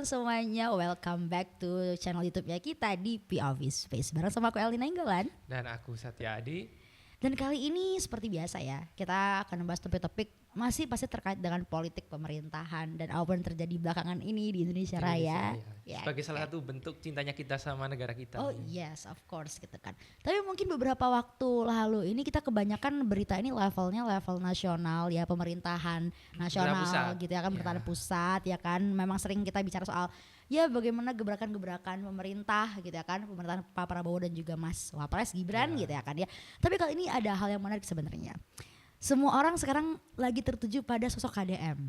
semuanya, welcome back to channel YouTube-nya kita di POV Space bareng sama aku Elina Inggolan. Dan aku Satya Adi. Dan kali ini seperti biasa ya, kita akan membahas topik-topik masih pasti terkait dengan politik pemerintahan dan apa yang terjadi belakangan ini di Indonesia Raya. Ya. Sebagai salah satu bentuk cintanya kita sama negara kita. Oh yes, of course gitu kan. Tapi mungkin beberapa waktu lalu ini kita kebanyakan berita ini levelnya level nasional ya, pemerintahan nasional gitu ya kan, pemerintahan pusat ya kan. Memang sering kita bicara soal ya bagaimana gebrakan-gebrakan pemerintah gitu ya kan, pemerintahan Pak Prabowo dan juga Mas Wapres Gibran gitu ya kan ya. Tapi kali ini ada hal yang menarik sebenarnya. Semua orang sekarang lagi tertuju pada sosok KDM.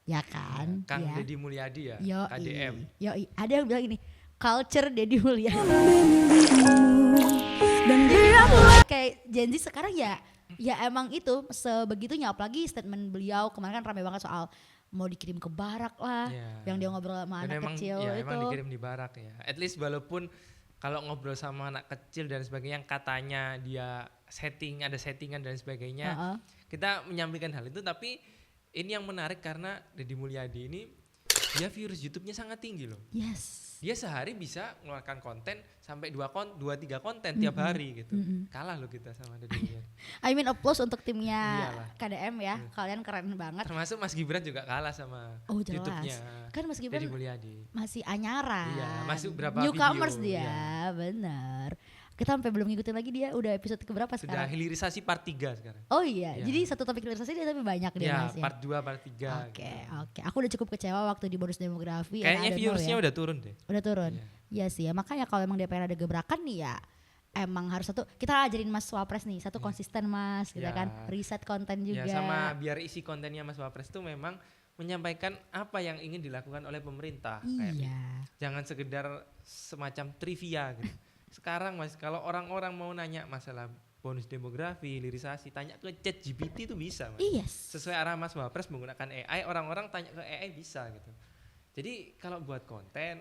Ya kan? Kang ya. Deddy Mulyadi ya, KDM. Yoi, ada yang bilang gini, culture Deddy Mulyadi. Dan dia kayak Gen Z sekarang ya emang itu sebegitunya, apalagi statement beliau kemarin kan ramai banget soal mau dikirim ke barak lah, yang dia ngobrol sama anak kecil itu. Emang dikirim di barak ya. At least walaupun kalau ngobrol sama anak kecil dan sebagainya yang katanya dia ada settingan dan sebagainya, kita menyampaikan hal itu. Tapi ini yang menarik karena Deddy Mulyadi ini dia viewers YouTube-nya sangat tinggi loh. Yes. Dia sehari bisa mengeluarkan konten sampai 2-3 konten tiap hari gitu. Kalah loh kita sama Deddy Mulyadi. I mean applause untuk timnya KDM ya. Kalian keren banget. Termasuk Mas Gibran juga kalah sama YouTube-nya. Kan Mas Gibran Deddy Mulyadi masih anyaran. Iya, masuk berapa Newcomers video. Dia, benar. Kita sampai belum ngikutin lagi dia udah episode keberapa sekarang? Sudah hilirisasi part 3 sekarang. Oh iya, jadi satu topik hilirisasi dia tapi banyak dia Mas ya. Part 2, part 3. Oke. Aku udah cukup kecewa waktu di bonus demografi. Kayaknya viewersnya udah turun deh. Udah turun. Iya sih ya, makanya kalau emang DPR ada gebrakan nih ya emang harus kita ajarin Mas Wapres nih, konsisten Mas, gitu kan, riset konten juga. Ya sama biar isi kontennya Mas Wapres tuh memang menyampaikan apa yang ingin dilakukan oleh pemerintah. Iya. Jangan sekedar semacam trivia gitu. Sekarang Mas, kalau orang-orang mau nanya masalah bonus demografi, hilirisasi, tanya ke ChatGPT itu bisa Mas. Yes. Sesuai arah Mas Wapres menggunakan AI, orang-orang tanya ke AI bisa gitu. Jadi kalau buat konten,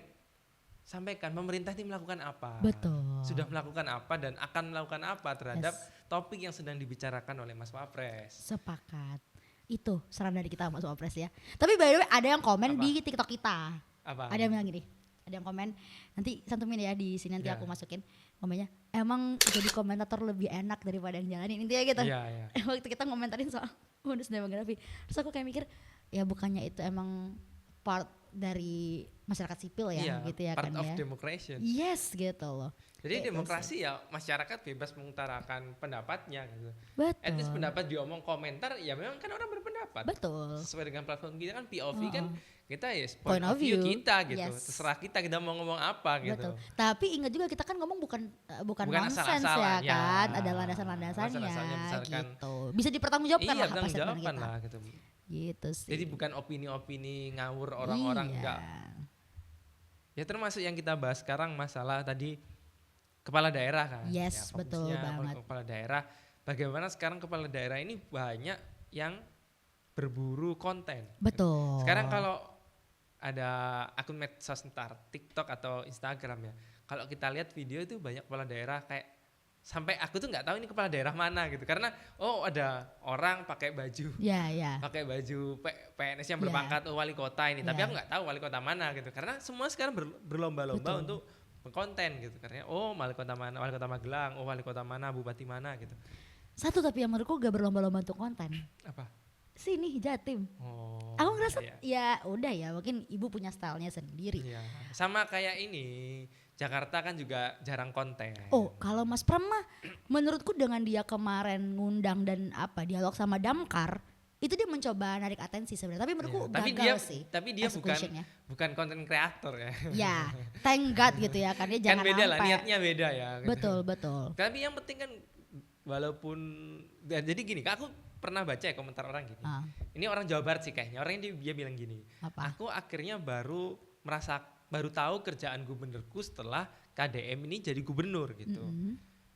sampaikan pemerintah ini melakukan apa. Betul. Sudah melakukan apa dan akan melakukan apa terhadap topik yang sedang dibicarakan oleh Mas Wapres. Sepakat. Itu saran dari kita Mas Wapres ya. Tapi by the way ada yang komen di TikTok kita. Apa? Ada yang bilang gini. Ada yang komen, nanti santumin ya di sini nanti aku masukin komennya. Emang jadi komentator lebih enak daripada yang jalanin, intinya gitu. Waktu kita ngomentarin soal bonus demografi, terus aku kayak mikir, ya bukannya itu emang part dari masyarakat sipil ya, gitu ya part kan of ya. democracy. Yes gitu loh. Jadi demokrasi ya masyarakat bebas mengutarakan pendapatnya gitu. Betul. At least pendapat diomong komentar ya memang kan orang berpendapat. Betul. Sesuai dengan platform kita kan POV kan kita ya point of view kita gitu. Terserah kita mau ngomong apa gitu. Betul. Tapi ingat juga kita kan ngomong bukan nonsense ya kan. Ada landasan-landasannya gitu. Bisa dipertanggungjawabkan lah apa statement kita. Lah gitu. Gitu sih. Jadi bukan opini-opini ngawur orang-orang enggak. Ya termasuk yang kita bahas sekarang masalah tadi kepala daerah kan. Yes, ya, betul banget. Kepala daerah. Bagaimana sekarang kepala daerah ini banyak yang berburu konten. Betul. Sekarang kalau ada akun medsos entar TikTok atau Instagram ya. Kalau kita lihat video itu banyak kepala daerah kayak sampai aku tuh nggak tahu ini kepala daerah mana gitu karena ada orang pakai baju. Pakai baju PNS yang berpangkat wali kota ini, tapi aku nggak tahu wali kota mana gitu. Karena semua sekarang berlomba-lomba untuk konten gitu karena wali kota mana, wali kota Magelang, wali kota mana, bupati mana gitu. Satu tapi yang menurutku gak berlomba-lomba untuk konten. Apa? Sini Jatim. Aku ngerasa ya udah ya mungkin ibu punya stylenya sendiri. Sama kayak ini Jakarta kan juga jarang konten. Kalau Mas Pram mah menurutku dengan dia kemarin ngundang dan dialog sama Damkar itu dia mencoba narik atensi sebenarnya. Tapi menurutku gagal sih. Tapi dia bukan konten kreator ya. Ya, thank God gitu ya kan dia jangan beda lah, niatnya beda ya. Betul. Tapi yang penting kan walaupun jadi gini, aku pernah baca ya komentar orang gini. Ini orang Jawa Barat sih kayaknya. Orang ini dia bilang gini. Apa? Aku akhirnya baru tahu kerjaan gubernurku setelah KDM ini jadi gubernur gitu.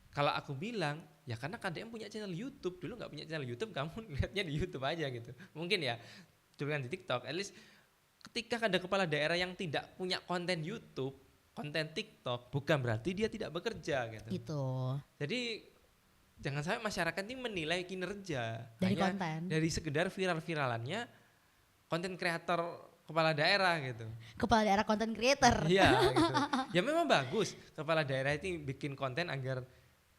Kalau aku bilang ya karena KDM punya channel YouTube, dulu nggak punya channel YouTube, kamu lihatnya di YouTube aja gitu. Mungkin ya dulu kan di TikTok. At least ketika ada kepala daerah yang tidak punya konten YouTube, konten TikTok, bukan berarti dia tidak bekerja gitu. Itu. Jadi jangan sampai masyarakat ini menilai kinerja dari hanya konten, dari sekedar viral-viralannya konten kreator kepala daerah gitu. Kepala daerah content creator. Iya gitu. Ya memang bagus kepala daerah itu bikin konten agar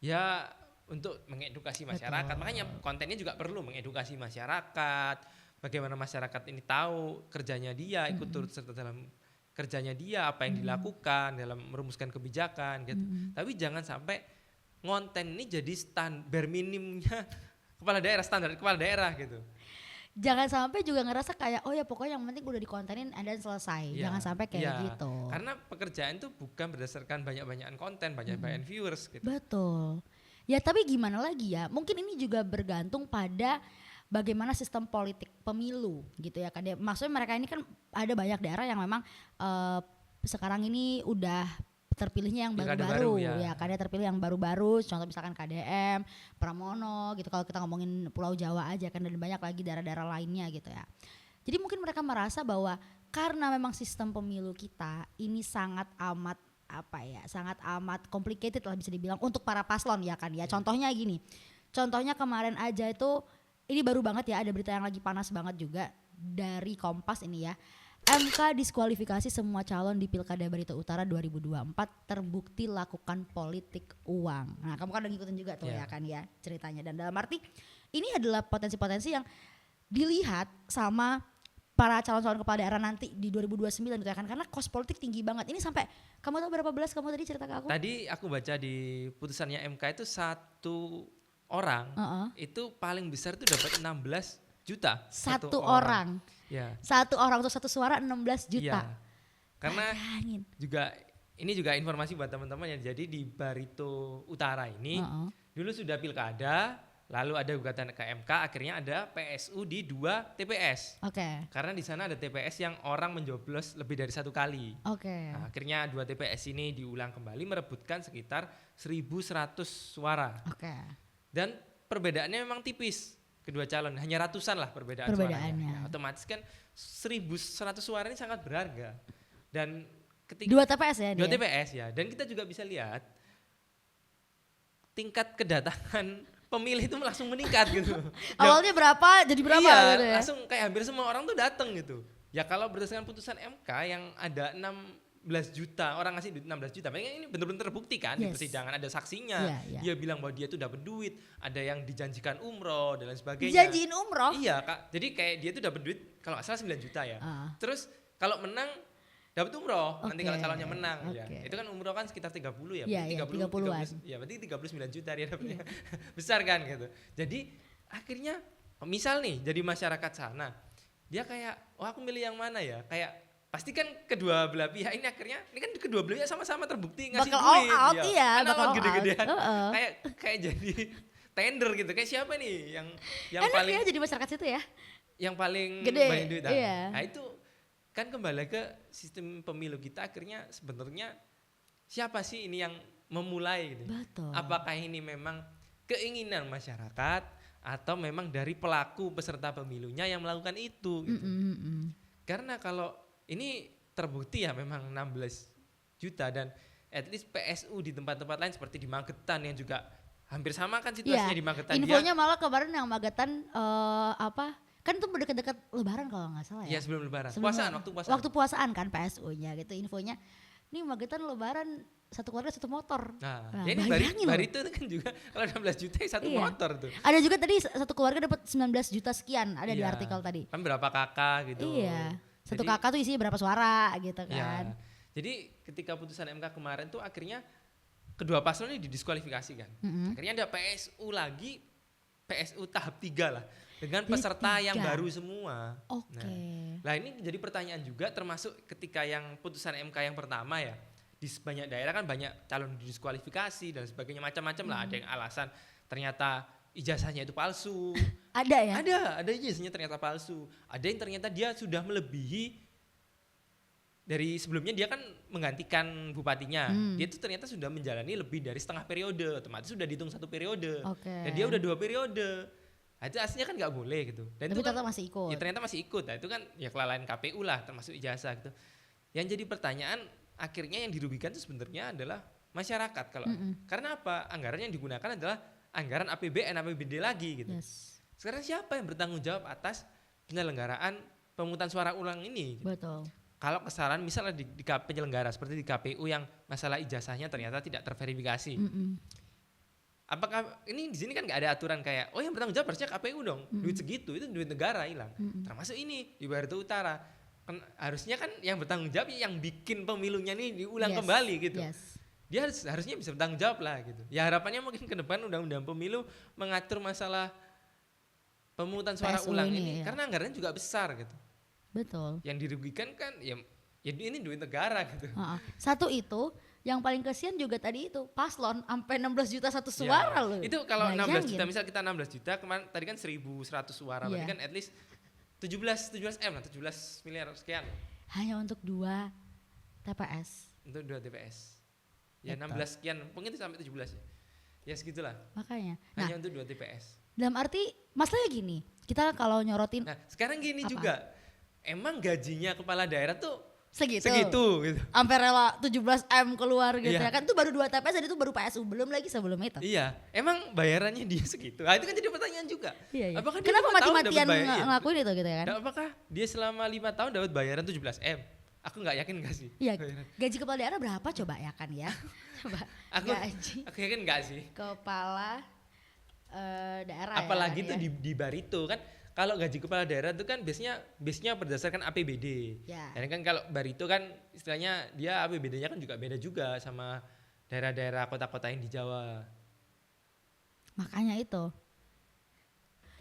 ya untuk mengedukasi masyarakat. Betul. Makanya kontennya juga perlu mengedukasi masyarakat. Bagaimana masyarakat ini tahu kerjanya dia, ikut turut serta dalam kerjanya dia, apa yang dilakukan dalam merumuskan kebijakan gitu. Tapi jangan sampai konten ini jadi standar minimnya kepala daerah, standar kepala daerah gitu. Jangan sampai juga ngerasa kayak oh ya pokoknya yang penting udah dikontenin dan selesai. Ya, Jangan sampai kayak gitu. Karena pekerjaan itu bukan berdasarkan banyak-banyakan konten, banyak-banyak viewers gitu. Betul. Ya tapi gimana lagi ya? Mungkin ini juga bergantung pada bagaimana sistem politik pemilu gitu ya kan. Maksudnya mereka ini kan ada banyak daerah yang memang sekarang ini udah terpilihnya yang baru-baru ya kan, terpilih yang baru-baru, contoh misalkan KDM, Pramono gitu kalau kita ngomongin Pulau Jawa aja kan, dan banyak lagi daerah-daerah lainnya gitu ya. Jadi mungkin mereka merasa bahwa karena memang sistem pemilu kita ini sangat amat sangat amat complicated lah bisa dibilang untuk para paslon ya kan ya. Contohnya gini, contohnya kemarin aja itu ini baru banget ya, ada berita yang lagi panas banget juga dari Kompas ini ya. MK diskualifikasi semua calon di Pilkada Barito Utara 2024 terbukti lakukan politik uang. Nah kamu kan udah ngikutin juga tuh ya kan ya ceritanya. Dan dalam arti ini adalah potensi-potensi yang dilihat sama para calon-calon kepala daerah nanti di 2029 gitu ya kan. Karena kos politik tinggi banget. Ini sampai kamu tahu berapa belas kamu tadi cerita ke aku? Tadi aku baca di putusannya MK itu satu orang itu paling besar itu dapat 16 juta. Satu orang. Ya. Satu orang untuk satu suara 16 juta. Ya. Karena ini juga informasi buat teman-teman ya. Jadi di Barito Utara ini dulu sudah pilkada, lalu ada gugatan ke MK, akhirnya ada PSU di 2 TPS. Karena di sana ada TPS yang orang mencoblos lebih dari 1 kali. Nah, akhirnya 2 TPS ini diulang kembali merebutkan sekitar 1.100 suara. Dan perbedaannya memang tipis. Kedua calon hanya ratusan lah perbedaannya. Ya, otomatis kan 1.100 suara ini sangat berharga. Dan ketika 2 TPS ya? 2 TPS ya. Dan kita juga bisa lihat tingkat kedatangan pemilih itu langsung meningkat gitu. Awalnya berapa jadi berapa gitu ya? Langsung kayak hampir semua orang tuh datang gitu. Ya kalau berdasarkan putusan MK yang ada 16 juta orang ngasih duit 16 juta. Makanya ini benar-benar terbukti kan di persidangan, ada saksinya. Dia bilang bahwa dia tuh dapat duit, ada yang dijanjikan umroh dan lain sebagainya. Dijanjiin umroh? Iya Kak. Jadi kayak dia tuh dapat duit kalau nggak salah 9 juta ya. Terus kalau menang dapat umroh nanti kalau calonnya menang ya. Itu kan umroh kan sekitar 30 ya. Iya, 30-an. Ya berarti 39 juta dia dapatnya. Besar kan gitu. Jadi akhirnya misal nih jadi masyarakat sana, dia kayak aku milih yang mana ya? Kayak pasti kan kedua belah pihak ini akhirnya ini kan kedua belah pihak sama-sama terbukti ngasih bakal duit all out, iya, kan bakal gede-gedean kayak jadi tender gitu, kayak siapa nih yang enak paling ya jadi masyarakat situ ya yang paling gede, banyak duit. Nah itu kan kembali ke sistem pemilu kita, akhirnya sebenarnya siapa sih ini yang memulai gitu. Betul. Apakah ini memang keinginan masyarakat atau memang dari pelaku peserta pemilunya yang melakukan itu gitu. Karena kalau ini terbukti ya memang 16 juta dan at least PSU di tempat-tempat lain seperti di Magetan yang juga hampir sama kan situasinya di Magetan. Infonya malah kemarin yang Magetan kan itu berdekat-dekat Lebaran kalau nggak salah ya. Iya sebelum Lebaran. Waktu puasaan kan PSU-nya gitu infonya. Ini Magetan Lebaran satu keluarga satu motor. Nah ya ini Barito kan juga kalau 16 juta satu motor tuh. Ada juga tadi satu keluarga dapat 19 juta sekian ada di artikel tadi. Kan berapa kakak gitu. Iya. Satu kakak tuh isinya berapa suara gitu kan. Ya. Jadi ketika putusan MK kemarin tuh akhirnya kedua paslon ini didiskualifikasi kan. Akhirnya ada PSU lagi, PSU tahap 3 lah. Dengan peserta yang baru semua. Nah ini jadi pertanyaan juga termasuk ketika yang putusan MK yang pertama ya. Di banyak daerah kan banyak calon didiskualifikasi dan sebagainya macam-macam lah. Ada yang alasan ternyata ijazahnya itu palsu. Ada ya? Ada ijazahnya ternyata palsu. Ada yang ternyata dia sudah melebihi dari sebelumnya, dia kan menggantikan bupatinya. Dia itu ternyata sudah menjalani lebih dari setengah periode, otomatis sudah dihitung 1 periode. Dan dia udah 2 periode. Nah, itu aslinya kan nggak boleh gitu. Dan tapi itu ternyata masih ikut. Ya ternyata masih ikut. Nah, itu kan ya kelalaian KPU lah termasuk ijazah gitu. Yang jadi pertanyaan akhirnya yang dirugikan itu sebenarnya adalah masyarakat kalau karena apa? Anggaran yang digunakan adalah anggaran APBN, APBD lagi gitu. Sekarang siapa yang bertanggung jawab atas penyelenggaraan pemungutan suara ulang ini. Betul. Kalau kesalahan misalnya di penyelenggara seperti di KPU yang masalah ijazahnya ternyata tidak terverifikasi. Apakah ini di sini kan nggak ada aturan kayak yang bertanggung jawab harusnya KPU dong, duit segitu itu duit negara hilang. Termasuk ini di Barito Utara harusnya kan yang bertanggung jawab yang bikin pemilunya ini diulang kembali gitu. Dia harusnya bisa bertanggung jawab lah gitu. Ya harapannya mungkin ke depan undang-undang pemilu mengatur masalah pemungutan suara PSU ulang ini ya. karena anggarannya juga besar gitu. Betul. Yang dirugikan kan ya ini duit negara gitu. Satu itu, yang paling kesian juga tadi itu paslon sampai 16 juta satu suara loh. Itu kalau 16 juta, misal kita 16 juta, kemarin tadi kan 1.100 suara, berarti kan at least 17 M lah, 17 miliar sekian. Hanya untuk 2 TPS. Untuk 2 TPS. Ya betul. 16 sekian, mungkin itu sampai 17 ya. Ya segitulah. Makanya. Hanya untuk 2 TPS. Dalam arti masalahnya gini, kita kalau nyorotin. Nah sekarang gini juga. Emang gajinya kepala daerah tuh segitu gitu. Sampai rela 17 M keluar gitu ya kan. Itu baru 2 TPS dan itu baru PSU, belum lagi sebelum itu. Iya, emang bayarannya dia segitu. Nah, itu kan jadi pertanyaan juga. Iya. Apakah kenapa mati-matian ngelakuin itu gitu ya kan? Apakah dia selama 5 tahun dapat bayaran 17 M? Aku nggak yakin nggak sih. Iya, gaji kepala daerah berapa coba ya kan ya? Coba aku yakin nggak sih. Kepala daerah apalagi tuh di Barito kan. Kalau gaji kepala daerah itu kan biasanya berdasarkan APBD. Dan kan kalau Barito kan istilahnya dia APBD-nya kan juga beda juga sama daerah-daerah kota-kota yang di Jawa. Makanya itu.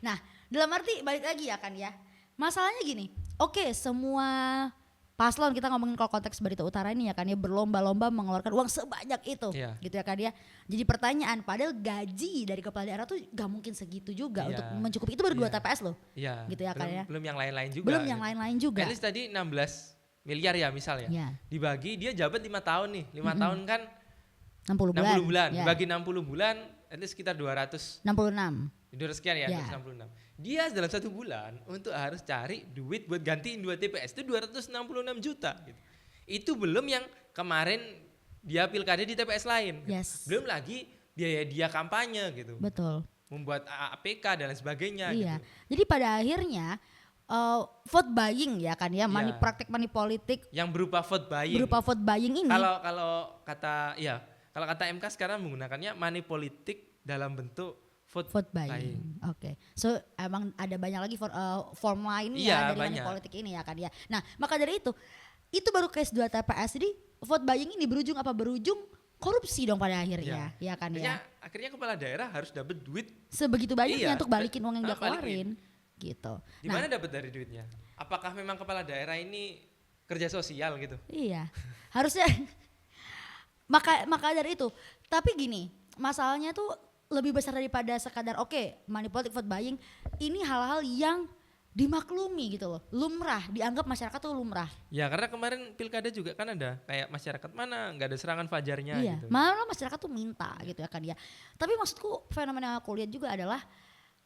Nah, dalam arti balik lagi ya kan ya. Masalahnya gini, oke, semua paslon kita ngomongin kalau konteks Barito Utara ini ya kan ya berlomba-lomba mengeluarkan uang sebanyak itu gitu ya kan ya. Jadi pertanyaan, padahal gaji dari kepala daerah tuh gak mungkin segitu juga untuk mencukupi, itu baru 2 TPS loh gitu ya kan ya. Belum yang lain-lain juga. Belum yang lain-lain juga. At least tadi 16 miliar ya misalnya dibagi dia jabat 5 tahun nih, 5 tahun kan 60 bulan. Dibagi 60 bulan at least sekitar 266 sekian ya 266. Dia dalam 1 bulan untuk harus cari duit buat gantiin 2 TPS itu 266 juta gitu. Itu belum yang kemarin dia pilkada di TPS lain. Belum lagi biaya dia kampanye gitu. Betul. Membuat APK dan lain sebagainya gitu. Jadi pada akhirnya vote buying ya kan ya, praktik money politik yang berupa vote buying. Ini. Kalau kata MK sekarang menggunakannya money politik dalam bentuk vote buying. Oke. So emang ada banyak lagi form lainnya dari money politik ini ya kan ya. Nah, maka dari itu baru case 2 TPS. Jadi vote buying ini berujung korupsi dong pada akhirnya, ya kan ya. Akhirnya kepala daerah harus dapat duit sebegitu banyaknya untuk balikin uang yang dia keluarin, gitu. Di mana dapat dari duitnya? Apakah memang kepala daerah ini kerja sosial gitu? Iya, harusnya. maka dari itu. Tapi gini, masalahnya tuh lebih besar daripada sekadar money politik, vote buying. Ini hal-hal yang dimaklumi gitu loh, lumrah, dianggap masyarakat tuh lumrah. Ya karena kemarin pilkada juga kan ada kayak masyarakat mana nggak ada serangan fajarnya gitu. Malah masyarakat tuh minta gitu ya kan ya. Tapi maksudku fenomena yang aku lihat juga adalah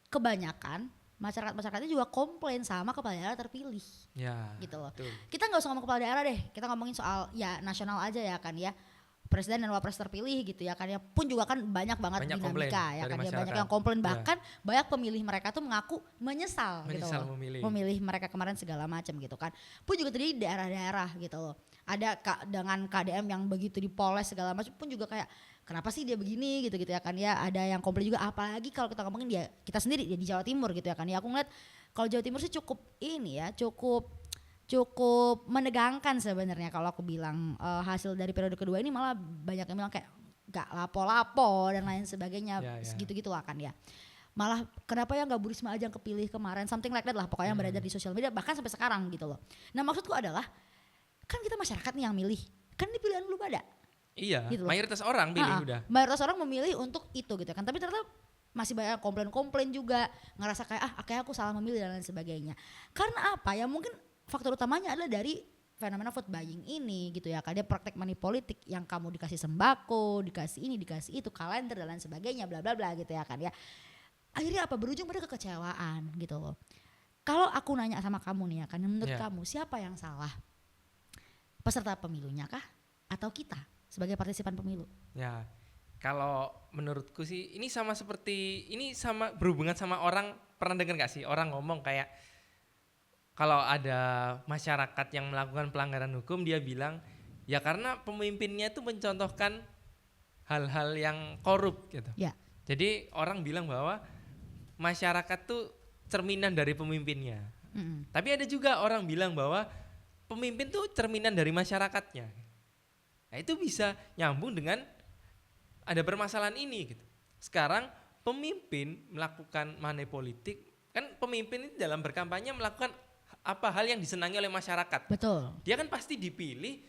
kebanyakan masyarakatnya juga komplain sama kepala daerah terpilih. Gitu loh. Betul. Kita nggak usah ngomong kepala daerah deh, kita ngomongin soal nasional aja ya kan ya. Presiden dan wapres terpilih gitu ya kan ya, pun juga kan banyak banget dinamika ya kan ya, banyak yang komplain, bahkan banyak pemilih mereka tuh mengaku menyesal gitu loh, memilih mereka kemarin segala macam gitu kan. Pun juga tadi daerah-daerah gitu loh, ada dengan KDM yang begitu dipoles segala macam, pun juga kayak kenapa sih dia begini gitu ya kan ya. Ada yang komplain juga, apalagi kalau kita ngomongin kita sendiri di Jawa Timur gitu ya kan ya. Aku ngeliat kalau Jawa Timur sih cukup menegangkan sebenarnya kalau aku bilang. Hasil dari periode kedua ini malah banyak yang bilang kayak gak lapo-lapo dan lain sebagainya, segitu-gitu lah kan ya. Malah kenapa ya gak Bu Risma aja yang kepilih kemarin, something like that lah pokoknya yang beredar di sosial media bahkan sampai sekarang gitu loh. Nah maksudku adalah kan kita masyarakat nih yang milih, kan ini pilihan lu pada. Iya, gitu mayoritas orang pilih udah. Mayoritas orang memilih untuk itu gitu kan, tapi ternyata masih banyak komplain juga, ngerasa kayak kayak aku salah memilih dan lain sebagainya. Karena apa ya, mungkin faktor utamanya adalah dari fenomena vote buying ini gitu ya. Dia praktek money politik yang kamu dikasih sembako, dikasih ini, dikasih itu, kalender dan lain sebagainya, bla bla bla gitu ya kan ya. Akhirnya apa, berujung pada kekecewaan gitu loh. Kalau aku nanya sama kamu nih ya kan, menurut kamu siapa yang salah? Peserta pemilunya kah atau kita sebagai partisipan pemilu? Ya, kalau menurutku sih ini sama berhubungan sama orang, pernah dengar gak sih orang ngomong kayak kalau ada masyarakat yang melakukan pelanggaran hukum, dia bilang ya karena pemimpinnya itu mencontohkan hal-hal yang korup gitu. Ya. Jadi orang bilang bahwa masyarakat tuh cerminan dari pemimpinnya. Tapi ada juga orang bilang bahwa pemimpin tuh cerminan dari masyarakatnya. Nah itu bisa nyambung dengan ada permasalahan ini gitu. Sekarang pemimpin melakukan money politik, kan pemimpin ini dalam berkampanye melakukan apa hal yang disenangi oleh masyarakat. Betul. Dia kan pasti dipilih,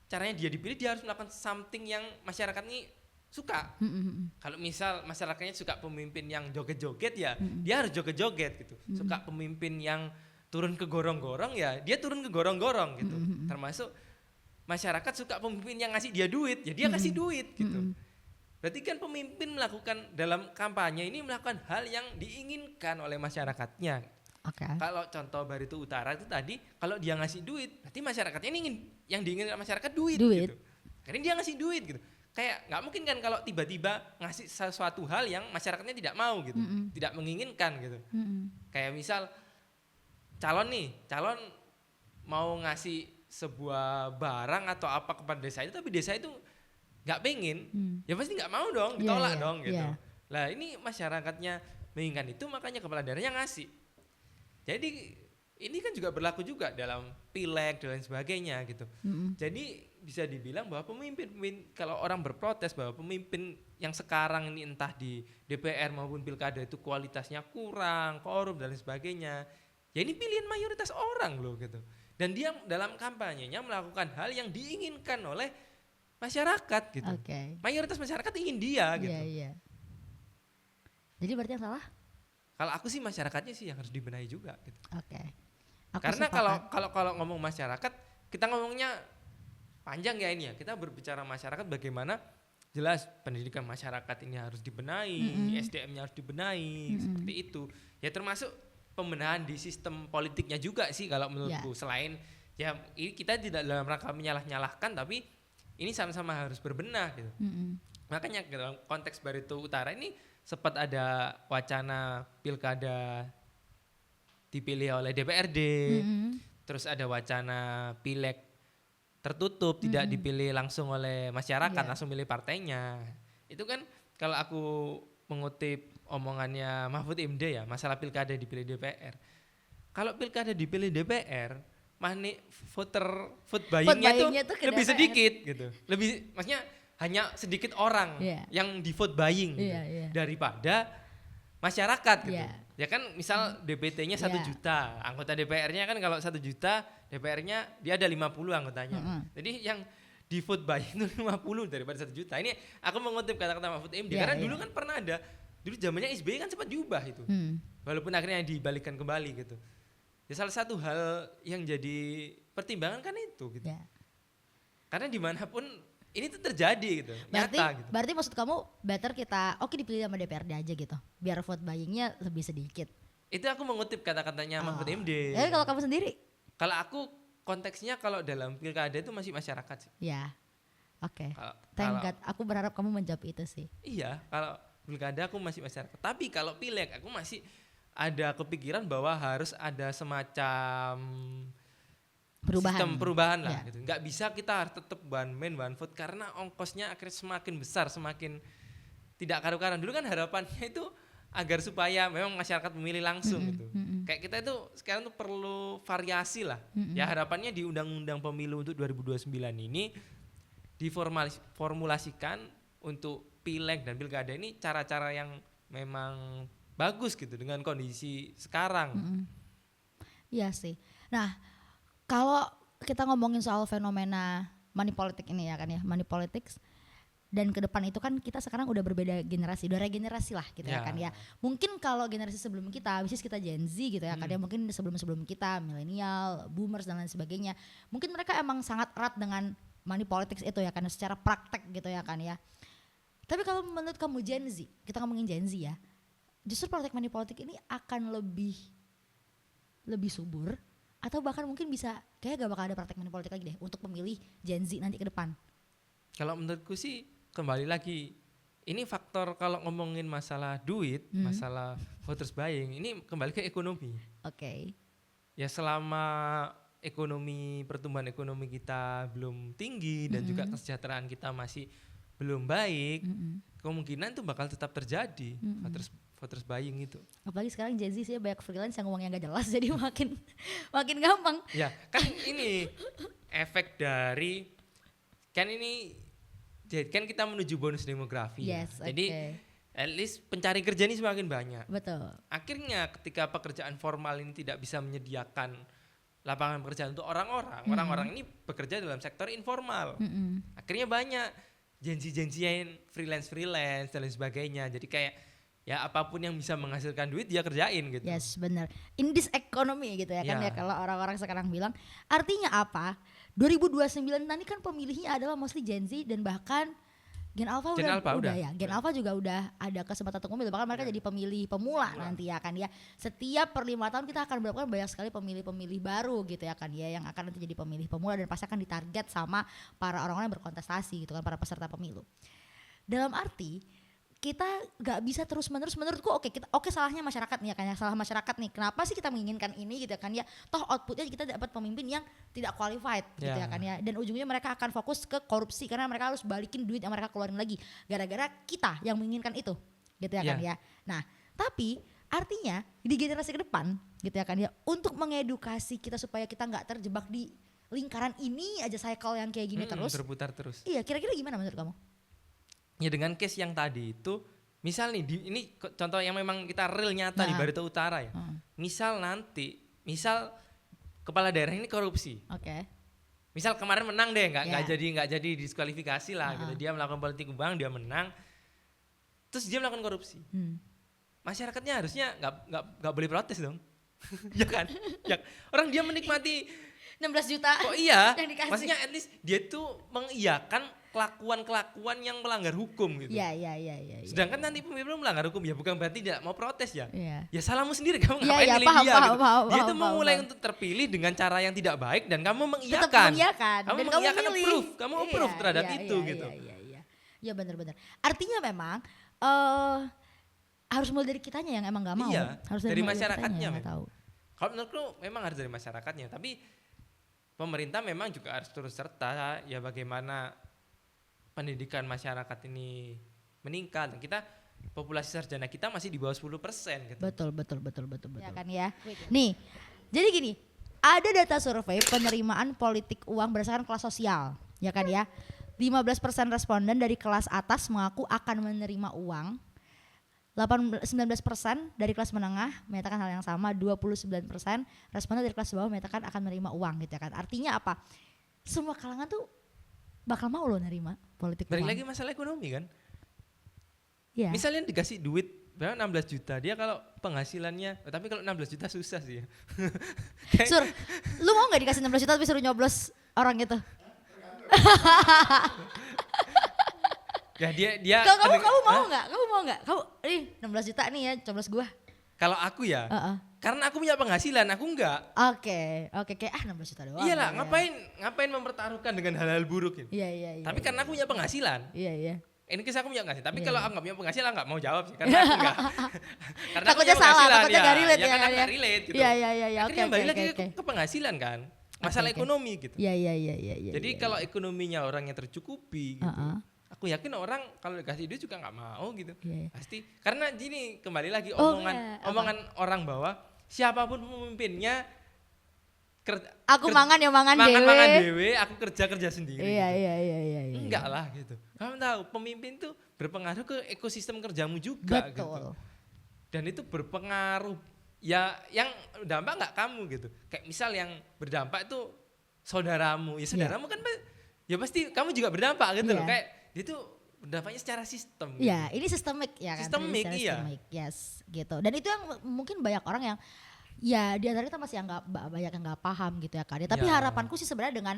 caranya dia dipilih dia harus melakukan something yang masyarakat ini suka. Kalau misal masyarakatnya suka pemimpin yang joget-joget ya dia harus joget-joget gitu. Suka pemimpin yang turun ke gorong-gorong ya dia turun ke gorong-gorong gitu. Termasuk masyarakat suka pemimpin yang ngasih dia duit ya dia kasih duit gitu. Berarti kan pemimpin melakukan dalam kampanye ini melakukan hal yang diinginkan oleh masyarakatnya. Kalau contoh Barito Utara itu tadi, kalau dia ngasih duit, berarti masyarakatnya ini ingin yang diinginkan masyarakat duit. Gitu. Karena dia ngasih duit gitu. Kayak nggak mungkin kan kalau tiba-tiba ngasih sesuatu hal yang masyarakatnya tidak mau gitu, tidak menginginkan gitu. Kayak misal calon mau ngasih sebuah barang atau apa kepada desa itu, tapi desa itu nggak pengen, ya pasti nggak mau dong, ditolak dong gitu. Lah ini masyarakatnya menginginkan itu, makanya kepala daerahnya ngasih. Jadi ini kan juga berlaku juga dalam pileg dan lain sebagainya gitu. Jadi bisa dibilang bahwa pemimpin kalau orang berprotes bahwa pemimpin yang sekarang ini entah di DPR maupun pilkada itu kualitasnya kurang, korup dan lain sebagainya. Ya ini pilihan mayoritas orang loh gitu. Dan dia dalam kampanyenya melakukan hal yang diinginkan oleh masyarakat gitu. Mayoritas masyarakat ingin dia gitu. Jadi berarti yang salah? Kalau aku sih masyarakatnya sih yang harus dibenahi juga gitu. Karena Karena kalau ngomong masyarakat, kita ngomongnya panjang ya ini ya. Kita berbicara masyarakat bagaimana jelas pendidikan masyarakat ini harus dibenahi, SDM-nya harus dibenahi, seperti itu. Ya termasuk pembenahan di sistem politiknya juga sih kalau menurutku. Selain ya ini kita tidak dalam rangka menyalah-nyalahkan, tapi ini sama-sama harus berbenah gitu. Makanya dalam konteks Barito Utara ini sempat ada wacana pilkada dipilih oleh DPRD, terus ada wacana pileg tertutup tidak dipilih langsung oleh masyarakat, langsung milih partainya. Itu kan kalau aku mengutip omongannya Mahfud MD ya, masalah pilkada dipilih DPR. Kalau pilkada dipilih DPR, vote buyingnya itu lebih sedikit gitu. Lebih maksudnya hanya sedikit orang yang di vote buying gitu, daripada masyarakat gitu. Ya kan misal DPT-nya 1 juta, anggota DPR-nya kan kalau 1 juta, DPR-nya dia ada 50 anggotanya. Jadi yang di vote buying itu 50 daripada 1 juta. Ini aku mengutip kata-kata Mahfud MD karena dulu kan pernah ada, dulu zamannya SBY kan sempat diubah itu. Walaupun akhirnya dibalikkan kembali gitu. Ya salah satu hal yang jadi pertimbangan kan itu gitu. Karena dimanapun ini tuh terjadi gitu, nyata gitu. Berarti maksud kamu better kita dipilih sama DPRD aja gitu, biar vote buyingnya lebih sedikit. Itu aku mengutip kata-katanya Mahfud MD. Jadi kalau kamu sendiri? Kalau aku konteksnya kalau dalam pilkada itu masih masyarakat sih. Ya, oke. Thank God, aku berharap kamu menjawab itu sih. Iya, kalau pilkada aku masih masyarakat. Tapi kalau pileg aku masih ada kepikiran bahwa harus ada semacam sistem perubahan lah gitu. Nggak bisa kita harus tetap one man one vote karena ongkosnya akhirnya semakin besar, semakin tidak karu-karuan. Dulu kan harapannya itu agar supaya memang masyarakat memilih langsung gitu. Kayak kita itu sekarang tuh perlu variasi lah. Ya harapannya di Undang-Undang Pemilu untuk 2029 ini diformulasikan untuk pileg dan pilkada ini cara-cara yang memang bagus gitu dengan kondisi sekarang. Iya sih. Nah, kalau kita ngomongin soal fenomena money politik ini ya kan ya, money politics, dan ke depan itu kan kita sekarang udah berbeda generasi, udah regenerasi lah gitu ya kan ya. Mungkin kalau generasi sebelum kita, bisnis kita Gen Z gitu ya kan ya, mungkin sebelum kita milenial, boomers dan lain sebagainya, mungkin mereka emang sangat erat dengan money politics itu ya kan, secara praktek gitu ya kan ya. Tapi kalau menurut kamu Gen Z, kita ngomongin Gen Z ya, justru praktek money politik ini akan lebih subur, atau bahkan mungkin bisa kayak gak bakal ada praktek money politik lagi deh untuk pemilih Gen Z nanti ke depan? Kalau menurutku sih kembali lagi, ini faktor kalau ngomongin masalah duit, masalah voters buying, ini kembali ke ekonomi. Ya selama pertumbuhan ekonomi kita belum tinggi dan juga kesejahteraan kita masih belum baik, kemungkinan itu bakal tetap terjadi voters buying itu. Apalagi sekarang Gen Z sih banyak freelance yang uangnya gak jelas jadi makin gampang. Ya kan ini efek dari kan kita menuju bonus demografi. Yes, ya. Jadi at least pencari kerja ini semakin banyak. Betul. Akhirnya ketika pekerjaan formal ini tidak bisa menyediakan lapangan pekerjaan untuk orang-orang ini bekerja dalam sektor informal. Akhirnya banyak janji-janjian freelance dan lain sebagainya. Jadi kayak ya apapun yang bisa menghasilkan duit dia kerjain gitu. Yes, benar. In this economy gitu ya kan ya kalau orang-orang sekarang bilang. Artinya apa? 2029 nanti kan pemilihnya adalah mostly Gen Z dan bahkan Gen Alpha udah ya. Gen Alpha juga udah ada kesempatan untuk memilih. Bahkan mereka jadi pemilih pemula nanti ya kan ya. Setiap per 5 tahun kita akan mendapatkan banyak sekali pemilih-pemilih baru gitu ya kan ya. Yang akan nanti jadi pemilih pemula dan pasti akan ditarget sama para orang-orang yang berkontestasi gitu kan. Para peserta pemilu. Dalam arti kita gak bisa terus-menerus, menurutku oke salahnya masyarakat nih ya kan ya, salah masyarakat nih, kenapa sih kita menginginkan ini gitu kan ya, toh outputnya kita dapat pemimpin yang tidak qualified gitu ya kan ya, dan ujungnya mereka akan fokus ke korupsi karena mereka harus balikin duit yang mereka keluarin lagi, gara-gara kita yang menginginkan itu gitu ya kan ya. Nah tapi artinya di generasi ke depan gitu ya kan ya, untuk mengedukasi kita supaya kita gak terjebak di lingkaran ini aja cycle yang kayak gini terus. Berputar terus. Iya, kira-kira gimana menurut kamu? Ya dengan case yang tadi itu, misal nih ini contoh yang memang kita real nyata di Barito Utara ya. Misal kepala daerah ini korupsi. Misal kemarin menang deh, nggak jadi diskualifikasi lah gitu. Dia melakukan politik uang, dia menang. Terus dia melakukan korupsi. Masyarakatnya harusnya nggak boleh protes dong. Ya kan? Ya, orang dia menikmati 16 juta. Oh iya, maksudnya at least dia tuh mengiyakan kelakuan yang melanggar hukum gitu. Iya. Sedangkan nanti pemimpin melanggar hukum ya bukan berarti tidak mau protes ya. Ya salahmu sendiri, kamu ngapain milih dia gitu. Dia tuh memulai untuk terpilih dengan cara yang tidak baik dan kamu mengiyakan. Kamu mengiyakan kamu approve terhadap itu gitu. Iya benar-benar. Artinya memang harus mulai dari kitanya yang emang gak mau. Harus dari masyarakatnya memang. Kalau menurutku memang harus dari masyarakatnya, tapi pemerintah memang juga harus turut serta ya bagaimana pendidikan masyarakat ini meningkat. Kita populasi sarjana kita masih di bawah 10% gitu. Betul. Ya kan ya. Nih, jadi gini, ada data survei penerimaan politik uang berdasarkan kelas sosial, ya kan ya. 15% responden dari kelas atas mengaku akan menerima uang. 19% dari kelas menengah menyatakan hal yang sama, 29% responden dari kelas bawah menyatakan akan menerima uang gitu ya kan. Artinya apa? Semua kalangan tuh bakal mau lo nerima politik balik uang. Lagi masalah ekonomi kan. Yeah. Misalnya dikasih duit 16 juta, dia kalau penghasilannya, tapi kalau 16 juta susah sih ya. Sur, lu mau gak dikasih 16 juta tapi suruh nyoblos orang gitu? Ya dia kamu mau nggak? Kamu mau nggak? Kamu 16 juta nih ya coblos gua. Kalau aku ya, karena aku punya penghasilan, aku enggak. Oke, kayak 16 juta doang. Iyalah, ngapain mempertaruhkan dengan hal-hal buruk ini. Iya. Tapi karena aku punya penghasilan. Iya. Ini kisah aku punya penghasilan, tapi kalau aku nggak punya penghasilan nggak mau jawab sih, karena aku enggak. Karena takutnya salah, takutnya nggak relate ya. Karena nggak relate gitu. Iya. Akhirnya balik lagi ke penghasilan kan, masalah ekonomi gitu. Iya. Jadi kalau ekonominya orangnya tercukupi gitu. Aku yakin orang kalau dikasih duit juga nggak mau gitu, pasti. Karena gini, kembali lagi omongan orang bahwa siapapun pemimpinnya, aku mangan dewe, aku kerja sendiri. Iya. Enggak lah gitu. Kamu tahu pemimpin tuh berpengaruh ke ekosistem kerjamu juga. Betul. Gitu. Dan itu berpengaruh ya, yang dampak nggak kamu gitu. Kayak misal yang berdampak itu saudaramu, ya saudaramu kan ya pasti kamu juga berdampak gitu loh. Kayak itu berdampaknya secara sistem. Iya, gitu. Ini sistemik ya kan. Sistemik. Yes, gitu. Dan itu yang mungkin banyak orang yang ya di antara kita masih banyak yang nggak paham gitu ya kan. Tapi harapanku sih sebenarnya dengan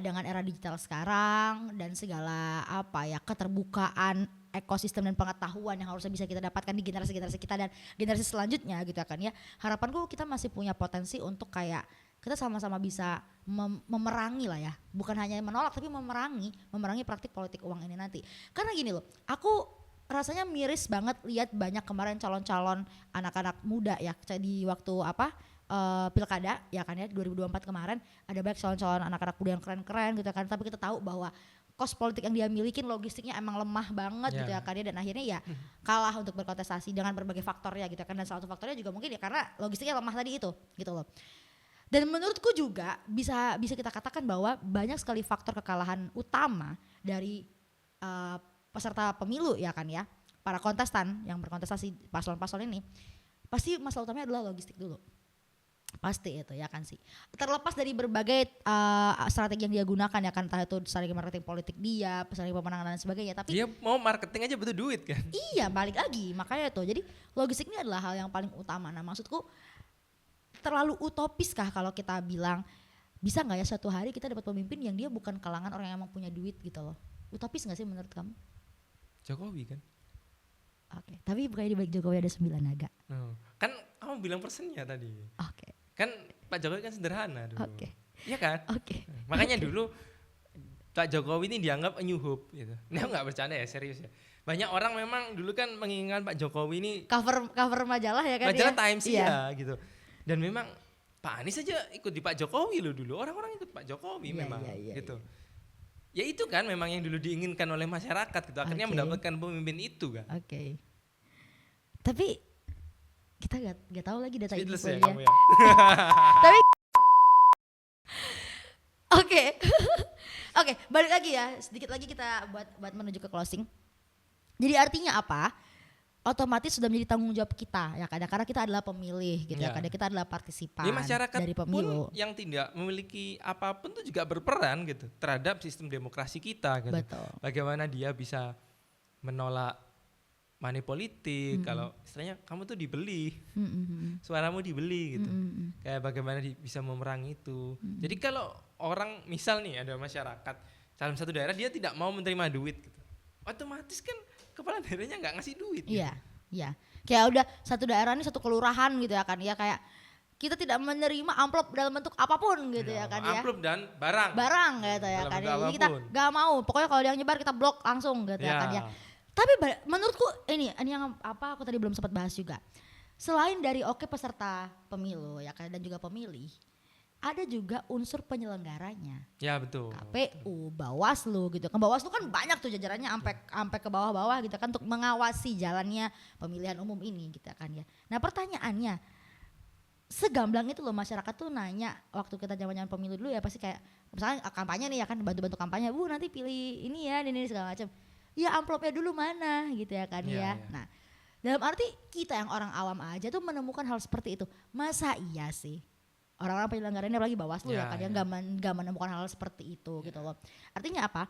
dengan era digital sekarang dan segala keterbukaan ekosistem dan pengetahuan yang harusnya bisa kita dapatkan di generasi kita dan generasi selanjutnya gitu ya kan ya. Harapanku kita masih punya potensi untuk kayak kita sama-sama bisa memerangi lah ya, bukan hanya menolak tapi memerangi praktik politik uang ini nanti. Karena gini loh, aku rasanya miris banget lihat banyak kemarin calon-calon anak-anak muda ya di waktu pilkada ya kan ya 2024 kemarin ada banyak calon-calon anak-anak muda yang keren-keren gitu kan, tapi kita tahu bahwa kos politik yang dia miliki logistiknya emang lemah banget gitu ya kan ya, dan akhirnya ya kalah untuk berkontestasi dengan berbagai faktor ya gitu kan, dan salah satu faktornya juga mungkin ya karena logistiknya lemah tadi itu gitu loh. Dan menurutku juga bisa kita katakan bahwa banyak sekali faktor kekalahan utama dari peserta pemilu ya kan ya, para kontestan yang berkontestasi paslon-paslon ini, pasti masalah utamanya adalah logistik dulu. Pasti itu ya kan sih. Terlepas dari berbagai strategi yang dia gunakan ya kan, entah itu strategi marketing politik dia, strategi pemenangan dan sebagainya, tapi dia mau marketing aja butuh duit kan. Iya, balik lagi makanya tuh. Jadi logistik ini adalah hal yang paling utama. Nah, maksudku terlalu utopis kah kalau kita bilang bisa nggak ya suatu hari kita dapat pemimpin yang dia bukan kalangan orang yang emang punya duit gitu loh. Utopis nggak sih menurut kamu? Jokowi kan. Oke, tapi bukannya di balik Jokowi ada 9 naga. Kan kamu bilang persennya tadi. Oke. Kan Pak Jokowi kan sederhana dulu. Oke. Iya kan? Oke. Makanya dulu Pak Jokowi ini dianggap a new hope gitu. Ini aku nggak bercanda ya, serius ya. Banyak orang memang dulu kan menginginkan Pak Jokowi ini cover majalah ya kan. majalah ya? Times ya gitu. Dan memang Pak Anies aja ikut di Pak Jokowi loh dulu. Orang-orang ikut Pak Jokowi memang gitu. Ya itu kan memang yang dulu diinginkan oleh masyarakat gitu. Akhirnya mendapatkan pemimpin itu kan. Oke. Tapi kita gak tahu lagi data ini ya, kamu ya. Tapi Oke, balik lagi ya. Sedikit lagi kita buat menuju ke closing. Jadi artinya apa? Otomatis sudah menjadi tanggung jawab kita ya kadang, karena kita adalah pemilih gitu ya kadang, kita adalah partisipan dari pemilu. Pun yang tidak memiliki apapun itu juga berperan gitu terhadap sistem demokrasi kita gitu. Betul. Bagaimana dia bisa menolak money politik, kalau istilahnya kamu tuh dibeli, suaramu dibeli gitu. Kayak bagaimana bisa memerangi itu. Jadi kalau orang misal nih ada masyarakat dalam satu daerah dia tidak mau menerima duit gitu, otomatis kan kepala daerahnya nggak ngasih duit. Iya, iya. Kayak udah satu daerah ini satu kelurahan gitu ya kan, ya kayak kita tidak menerima amplop dalam bentuk apapun gitu ya kan ya. Amplop dan barang. Barang gitu ya kan. Jadi kita nggak mau, pokoknya kalau dia nyebar kita blok langsung gitu ya kan ya. Tapi menurutku ini yang apa aku tadi belum sempat bahas juga. Selain dari peserta pemilu ya kan dan juga pemilih, ada juga unsur penyelenggaranya. Ya betul. KPU, Bawaslu gitu kan. Bawaslu kan banyak tuh jajarannya sampai ke bawah-bawah gitu kan untuk mengawasi jalannya pemilihan umum ini gitu kan ya. Nah, pertanyaannya segamblang itu loh masyarakat tuh nanya waktu kita zaman pemilu dulu ya pasti kayak misalnya kampanye nih ya kan, bantu-bantu kampanye, Bu nanti pilih ini ya, ini segala macam. Ya amplopnya dulu mana gitu ya kan ya. Nah, dalam arti kita yang orang awam aja tuh menemukan hal seperti itu. Masa iya sih? Orang-orang penyelenggaranya apalagi Bawaslu ya kan yang gak menemukan hal seperti itu gitu loh. Artinya apa?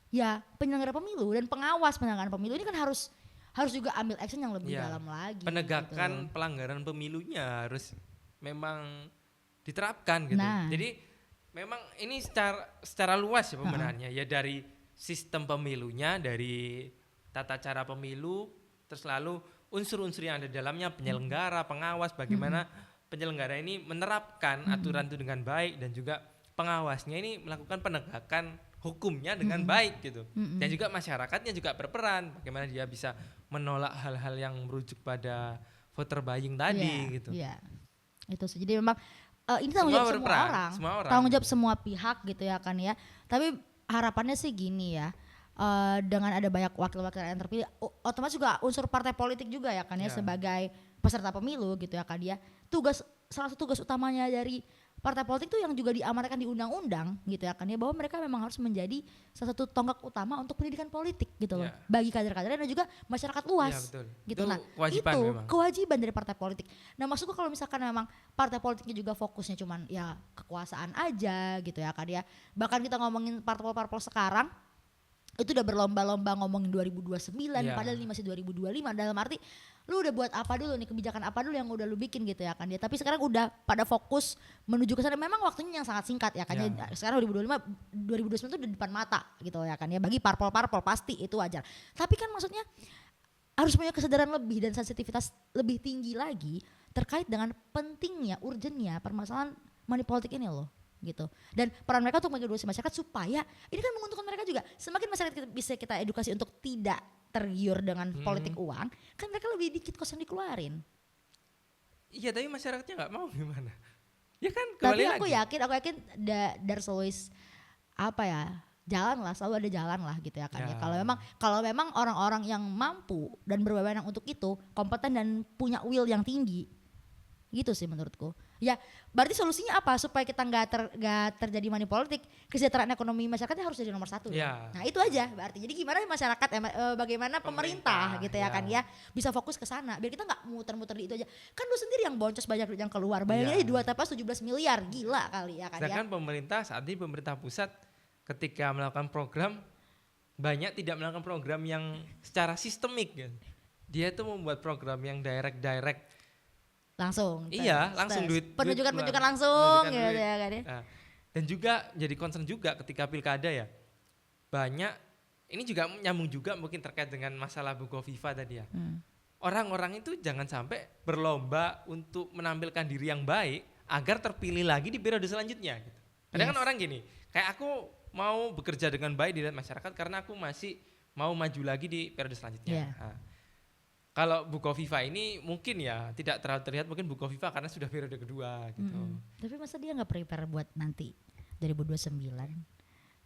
Ya penyelenggara pemilu dan pengawas penyelenggaraan pemilu ini kan harus juga ambil action yang lebih dalam lagi. Penegakan gitu. Pelanggaran pemilunya harus memang diterapkan gitu. Nah. Jadi memang ini secara luas ya pembenahannya ya, dari sistem pemilunya, dari tata cara pemilu, terus lalu unsur-unsur yang ada di dalamnya, penyelenggara, pengawas, bagaimana penyelenggara ini menerapkan aturan itu dengan baik, dan juga pengawasnya ini melakukan penegakan hukumnya dengan baik gitu. Dan juga masyarakatnya juga berperan, bagaimana dia bisa menolak hal-hal yang merujuk pada voter buying tadi gitu. Iya. Itu sih. Jadi memang ini tanggung jawab semua orang. Tanggung jawab semua pihak gitu ya kan ya. Tapi harapannya sih gini ya. Dengan ada banyak wakil-wakil yang terpilih, otomatis juga unsur partai politik juga ya kan ya sebagai peserta pemilu gitu ya kan dia. Salah satu tugas utamanya dari partai politik itu yang juga diamanatkan di undang-undang gitu ya kan ya, bahwa mereka memang harus menjadi salah satu tonggak utama untuk pendidikan politik gitu loh bagi kader-kader dan juga masyarakat luas gitu. Nah itu kewajiban dari partai politik. Nah maksudku kalau misalkan memang partai politiknya juga fokusnya cuman ya kekuasaan aja gitu ya kan ya, bahkan kita ngomongin parpol sekarang itu udah berlomba-lomba ngomongin 2029 padahal ini masih 2025, dalam arti lu udah buat apa dulu nih, kebijakan apa dulu yang udah lu bikin gitu ya kan dia. Tapi sekarang udah pada fokus menuju ke sana, memang waktunya yang sangat singkat ya kan ya. Sekarang 2029 itu udah di depan mata gitu ya kan ya, bagi parpol pasti itu wajar. Tapi kan maksudnya harus punya kesadaran lebih dan sensitivitas lebih tinggi lagi terkait dengan pentingnya, urgennya permasalahan money politik ini loh gitu. Dan peran mereka untuk mengedukasi masyarakat supaya ini kan menguntungkan mereka juga. Semakin masyarakat bisa kita edukasi untuk tidak tergiur dengan politik uang, kan mereka lebih dikit kos yang dikeluarin. Iya, tapi masyarakatnya nggak mau gimana? Ya kan Tapi kembali aku lagi. yakin there's always apa ya, jalan lah, selalu ada jalan lah gitu ya kan ya. Ya. Kalau memang orang-orang yang mampu dan berwenang untuk itu, kompeten dan punya will yang tinggi, gitu sih menurutku. Ya berarti solusinya apa supaya kita nggak terjadi money politik, kesejahteraan ekonomi masyarakatnya harus jadi nomor satu. Ya. Nah itu aja berarti. Jadi gimana masyarakat, bagaimana pemerintah gitu ya kan ya bisa fokus ke sana, biar kita nggak muter-muter di itu aja. Kan lu sendiri yang boncos banyak duit yang keluar, bayangin aja 2 TPS 17 miliar, gila kali ya kan. Sedangkan pemerintah saat ini, pemerintah pusat ketika melakukan program, banyak tidak melakukan program yang secara sistemik gitu. Dia itu membuat program yang direct Langsung. Iya, langsung duit penunjukan keluar. langsung Penunjukan gitu duit. ya kan ya. Nah, dan juga jadi concern juga ketika pilkada ya. Banyak, ini juga nyambung juga mungkin terkait dengan masalah Bu Kofifa tadi ya. Orang-orang itu jangan sampai berlomba untuk menampilkan diri yang baik agar terpilih lagi di periode selanjutnya gitu. Ada kan orang gini, kayak aku mau bekerja dengan baik di masyarakat karena aku masih mau maju lagi di periode selanjutnya. Nah, kalau Bu Kofifa ini mungkin ya tidak terlalu terlihat, mungkin Bu Kofifa karena sudah periode kedua gitu. Tapi masa dia nggak prepare buat nanti 2029?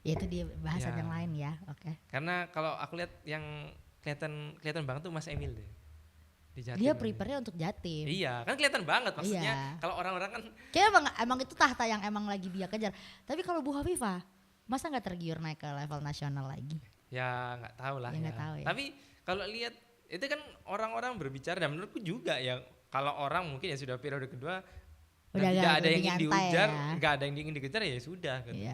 Ya itu dia bahasan yang lain ya. Oke. Karena kalau aku lihat yang kelihatan banget tuh Mas Emil deh. Di Jatim. Dia prepare-nya untuk Jatim. Iya, kan kelihatan banget maksudnya. Kalau orang-orang kan kayak emang itu tahta yang emang lagi dia kejar. Tapi kalau Bu Kofifa masa nggak tergiur naik ke level nasional lagi? Ya nggak tahu lah. Ya, nggak tahu ya. Tapi kalau lihat itu kan orang-orang berbicara, dan menurutku juga ya, kalau orang mungkin ya sudah periode kedua udah tidak ada yang ingin diujar, ya. nggak ada yang ingin dikejar ya sudah kan. Iya.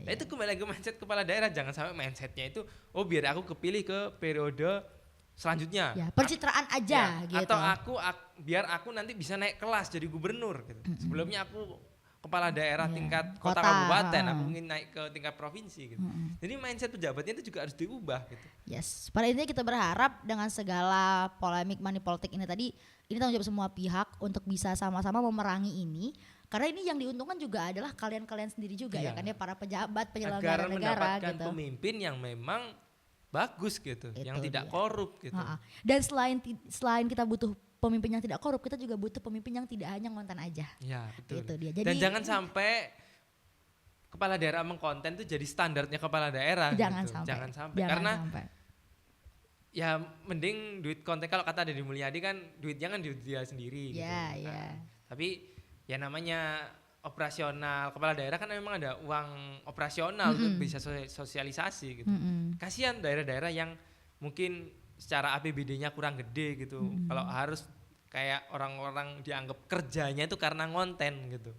Nah, itu kembali lagi mindset kepala daerah, jangan sampai mindsetnya itu biar aku kepilih ke periode selanjutnya. Ya, pencitraan aja gitu. Atau biar aku nanti bisa naik kelas jadi gubernur gitu. Sebelumnya aku kepala daerah tingkat kota kabupaten, aku ingin naik ke tingkat provinsi gitu. Jadi mindset pejabatnya itu juga harus diubah gitu. Yes, pada intinya kita berharap dengan segala polemik money politik ini tadi, ini tanggung jawab semua pihak untuk bisa sama-sama memerangi ini. Karena ini yang diuntungkan juga adalah kalian-kalian sendiri juga ya kan ya, para pejabat penyelenggara negara mendapatkan gitu. pemimpin yang memang bagus gitu, Itu yang tidak dia. korup gitu. Dan selain kita butuh pemimpin yang tidak korup, kita juga butuh pemimpin yang tidak hanya ngonten aja. Ya betul. Itu dia. Jadi, dan jangan sampai kepala daerah mengkonten itu jadi standarnya kepala daerah. Jangan gitu. sampai. Jangan sampai. Karena ya mending duit konten, kalau kata Deddy Mulyadi kan duitnya kan duit dia sendiri. Ya, gitu. ya. Tapi ya namanya operasional, kepala daerah kan memang ada uang operasional untuk bisa sosialisasi gitu. Kasihan daerah-daerah yang mungkin secara APBD-nya kurang gede gitu. Kalau harus kayak orang-orang dianggap kerjanya itu karena ngonten gitu.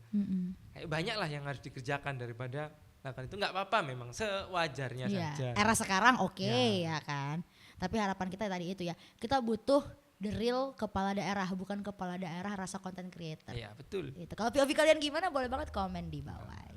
Kayak banyak lah yang harus dikerjakan daripada lakukan itu. Nggak apa-apa, memang sewajarnya saja. Era sekarang ya kan. Tapi harapan kita tadi itu ya, kita butuh the real kepala daerah, bukan kepala daerah rasa content creator. Iya betul. Gitu. Kalau POV kalian gimana, boleh banget komen di bawah.